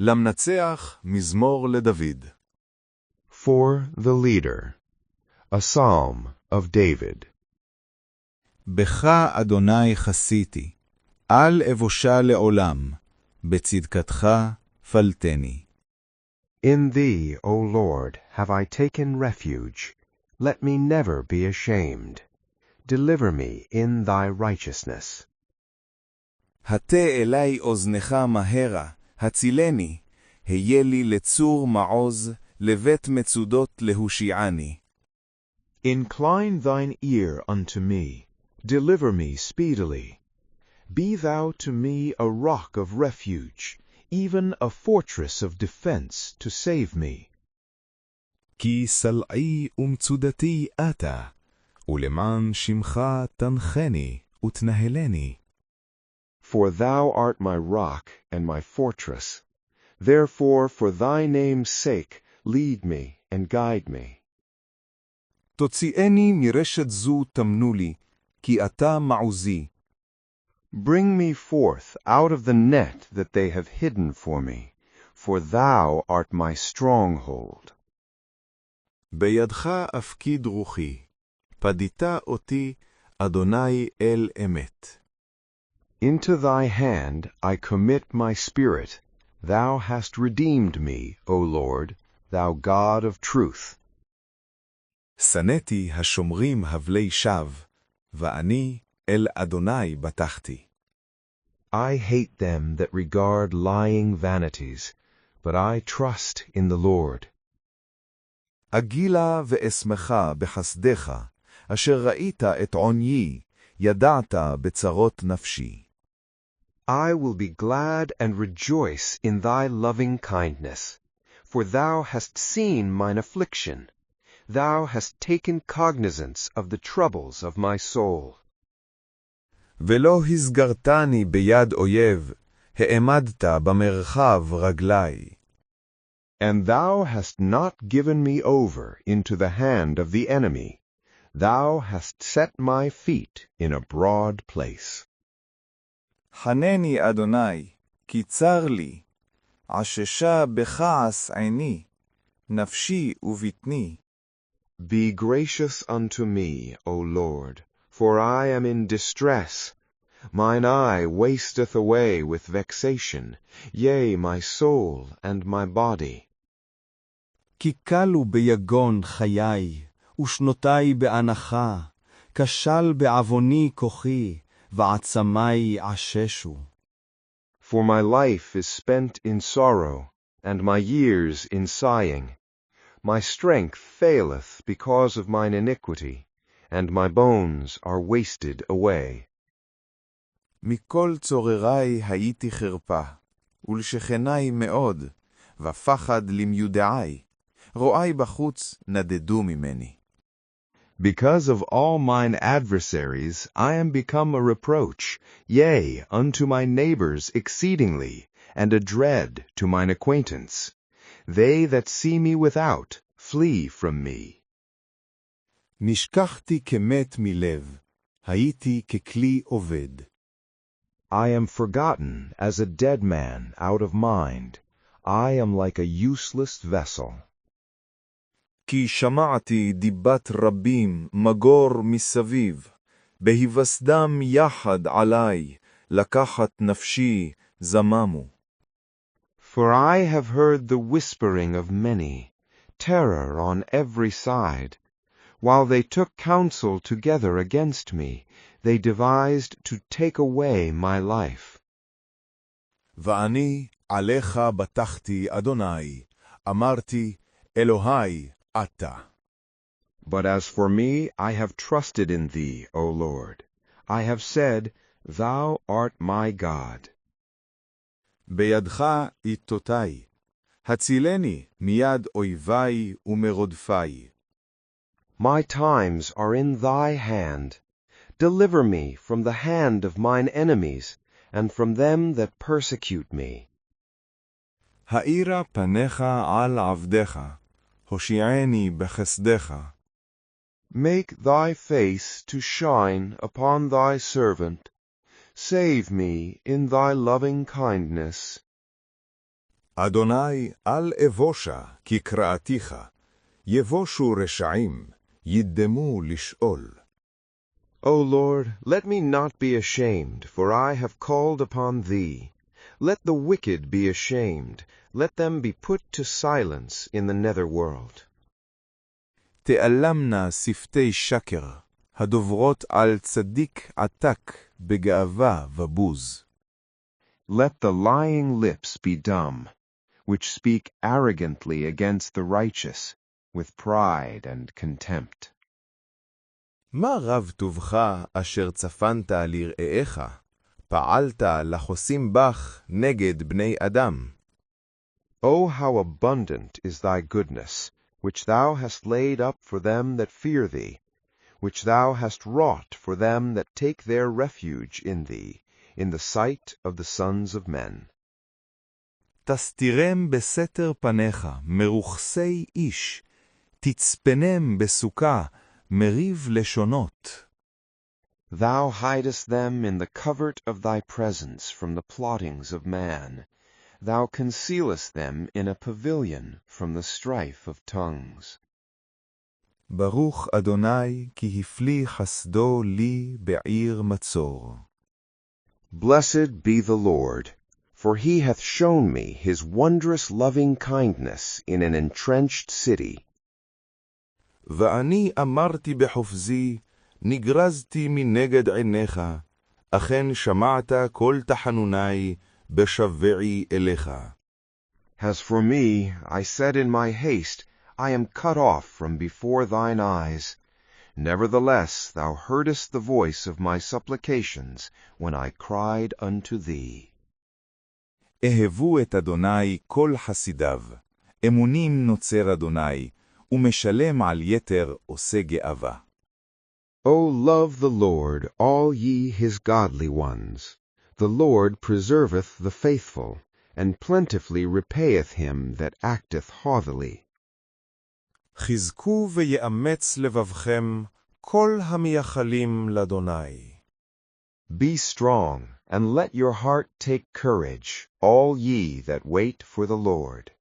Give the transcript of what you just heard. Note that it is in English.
למנצח, מזמור לדוד. For the leader, a psalm of David. בך, אדוני, חסיתי, אל אבושה לעולם, בצדקתך פלטני. In thee, O Lord, have I taken refuge. Let me never be ashamed. Deliver me in thy righteousness. הטה אלי אוזנך מהרה, הצילני, היה לי לצור מעוז, לבית מצודות להושיעני. Incline thine ear unto me, deliver me speedily. Be thou to me a rock of refuge, even a fortress of defense to save me. כי סלעי ומצודתי אתה, ולמען שמך תנחני ותנהלני. For thou art my rock and my fortress. Therefore, for thy name's sake, lead me and guide me. תוציאני מרשת זו תמנו לי, כי אתה מעוזי. Bring me forth out of the net that they have hidden for me, for thou art my stronghold. בידך אפקיד רוחי, פדית אותי, אדוני אל אמת. Into thy hand I commit my spirit. Thou hast redeemed me, O Lord, thou God of truth. שנאתי השומרים הבלי שווא, ואני אל אדוני בטחתי. I hate them that regard lying vanities, but I trust in the Lord. אגילה ואשמחה בחסדך, אשר ראית את עוניי, ידעת בצרות נפשי. I will be glad and rejoice in thy loving kindness, for thou hast seen mine affliction. Thou hast taken cognizance of the troubles of my soul. ולא הסגרתני ביד אויב, העמדת במרחב רגלי. And thou hast not given me over into the hand of the enemy. Thou hast set my feet in a broad place. חנני אדוני, כי צר לי, עששה בכעס עיני, נפשי ובטני. Be gracious unto me, O Lord, for I am in distress. Mine eye wasteth away with vexation, yea, my soul and my body. כי קלו ביגון חיי, ושנותי באנחה, כשל בעווני כוחי, ועצמי עששו. For my life is spent in sorrow, and my years in sighing. My strength faileth because of mine iniquity, and my bones are wasted away. מכל צוררי הייתי חרפה, ולשכני מאוד, ופחד למיודעי, רואי בחוץ נדדו ממני. Because of all mine adversaries I am become a reproach, yea, unto my neighbors exceedingly, and a dread to mine acquaintance. They that see me without flee from me. נשכחתי כמת מלב, הייתי ככלי עובד. I am forgotten as a dead man out of mind. I am like a useless vessel. כי שמעתי דיבת רבים מגור מסביב, בהיווסדם יחד עלי, לקחת נפשי זממו. For I have heard the whispering of many, terror on every side. While they took counsel together against me, they devised to take away my life. ואני עליך בטחתי, אדוני, אמרתי, אלוהי אתה. But as for me, I have trusted in thee, O Lord. I have said, Thou art my God. בידך איתותי, הצילני מיד אויבי ומרודפי. My times are in thy hand. Deliver me from the hand of mine enemies, and from them that persecute me. האירה פניך על עבדך, הושיעני בחסדך. Make thy face to shine upon thy servant. Save me in thy loving kindness. אדוני, אל אבושה, כי קראתיך. יבושו רשעים, ידמו לשאול. O Lord, let me not be ashamed, for I have called upon thee. Let the wicked be ashamed, let them be put to silence in the netherworld. תעלמנה שפתי שקר, הדוברות על צדיק עתק בגאווה ובוז. Let the lying lips be dumb, which speak arrogantly against the righteous, with pride and contempt. מה רב טובך אשר צפנת לרעיך, פעלת לחוסים בך נגד בני אדם. O how abundant is thy goodness, which thou hast laid up for them that fear thee, which thou hast wrought for them that take their refuge in thee, in the sight of the sons of men. תסתירם בסתר פניך, מרוחסי איש, תצפנם בסוכה, מריב לשונות. Thou hidest them in the covert of thy presence from the plottings of man. Thou concealest them in a pavilion from the strife of tongues. ברוך אדוני, כי הפליא חסדו לי בעיר מצור. Blessed be the Lord, for he hath shown me his wondrous loving-kindness in an entrenched city. ואני אמרתי בחופזי, נגרזתי מנגד עיניך, אכן שמעת כל תחנוני בשבעי אליך. As for me, I said in my haste, I am cut off from before thine eyes. Nevertheless, thou heardest the voice of my supplications when I cried unto thee. אהבו את אדוני כל חסידיו, אמונים נוצר אדוני, ומשלם על יתר עושה גאווה. O love the Lord, all ye his godly ones. The Lord preserveth the faithful, and plentifully repayeth him that acteth haughtily. חזקו ויאמץ לבבכם כל המייחלים לאדוני. Be strong, and let your heart take courage, all ye that wait for the Lord.